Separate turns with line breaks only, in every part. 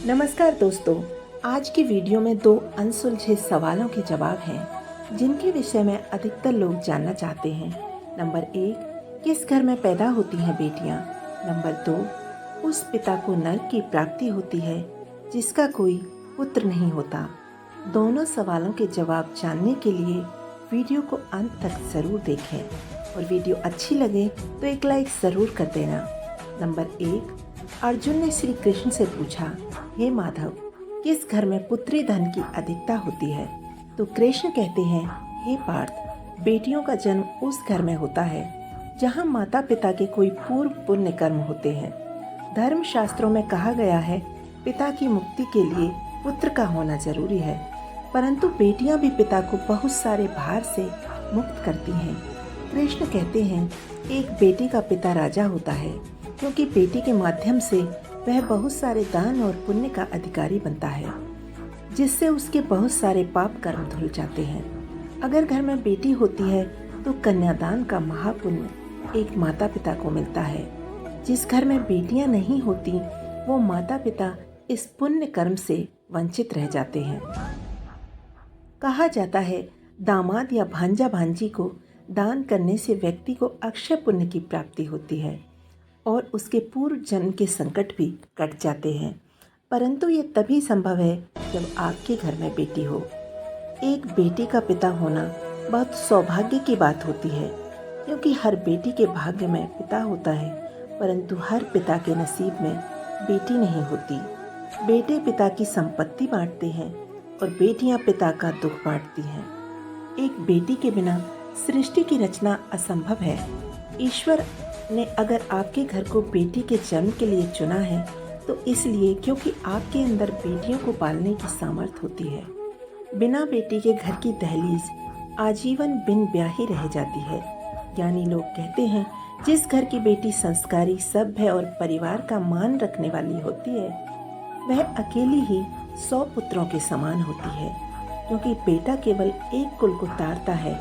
नमस्कार दोस्तों, आज की वीडियो में दो अनसुलझे सवालों के जवाब हैं जिनके विषय में अधिकतर लोग जानना चाहते हैं। नंबर 1, किस घर में पैदा होती हैं बेटियां? नंबर 2, उस पिता को नर्क की प्राप्ति होती है जिसका कोई पुत्र नहीं होता। दोनों सवालों के जवाब जानने के लिए वीडियो को अंत तक ज़रूर देखें और वीडियो अच्छी लगे तो एक लाइक ज़रूर कर देना। नंबर 1, अर्जुन ने श्री कृष्ण से पूछा, हे माधव, किस घर में पुत्री धन की अधिकता होती है? तो कृष्ण कहते हैं, हे पार्थ, बेटियों का जन्म उस घर में होता है जहाँ माता पिता के कोई पूर्व पुण्य कर्म होते हैं। धर्म शास्त्रों में कहा गया है, पिता की मुक्ति के लिए पुत्र का होना जरूरी है, परंतु बेटियां भी पिता को बहुत सारे भार से मुक्त करती हैं। कृष्ण कहते हैं, एक बेटी का पिता राजा होता है क्योंकि बेटी के माध्यम से वह बहुत सारे दान और पुण्य का अधिकारी बनता है, जिससे उसके बहुत सारे पाप कर्म धुल जाते हैं। अगर घर में बेटी होती है तो कन्यादान का महापुण्य एक माता पिता को मिलता है। जिस घर में बेटियां नहीं होती वो माता पिता इस पुण्य कर्म से वंचित रह जाते हैं। कहा जाता है, दामाद या भांजा भांजी को दान करने से व्यक्ति को अक्षय पुण्य की प्राप्ति होती है और उसके पूर्व जन्म के संकट भी कट जाते हैं, परंतु ये तभी संभव है जब आपके घर में बेटी हो। एक बेटी का पिता होना बहुत सौभाग्य की बात होती है, क्योंकि हर बेटी के भाग्य में पिता होता है, परंतु हर पिता के नसीब में बेटी नहीं होती। बेटे पिता की संपत्ति बांटते हैं और बेटियां पिता का दुख बांटती हैं। एक बेटी के बिना सृष्टि की रचना असंभव है। ईश्वर ने अगर आपके घर को बेटी के जन्म के लिए चुना है तो इसलिए क्योंकि आपके अंदर बेटियों को पालने की सामर्थ्य होती है। बिना बेटी के घर की दहलीज आजीवन बिन ब्याही रह जाती है। ज्ञानी लोग कहते हैं, जिस घर की बेटी संस्कारी, सभ्य और परिवार का मान रखने वाली होती है वह अकेली ही 100 पुत्रों के समान होती है, क्योंकि बेटा केवल एक कुल को तारता है,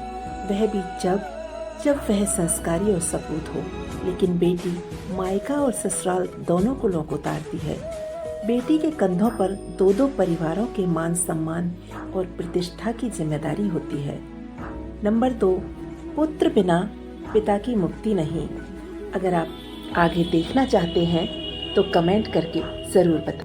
वह भी जब वह संस्कारी और सपूत हो, लेकिन बेटी मायका और ससुराल दोनों कुलों को तारती है। बेटी के कंधों पर 2-2 परिवारों के मान सम्मान और प्रतिष्ठा की जिम्मेदारी होती है। नंबर 2, पुत्र बिना पिता की मुक्ति नहीं। अगर आप आगे देखना चाहते हैं तो कमेंट करके ज़रूर बताएं।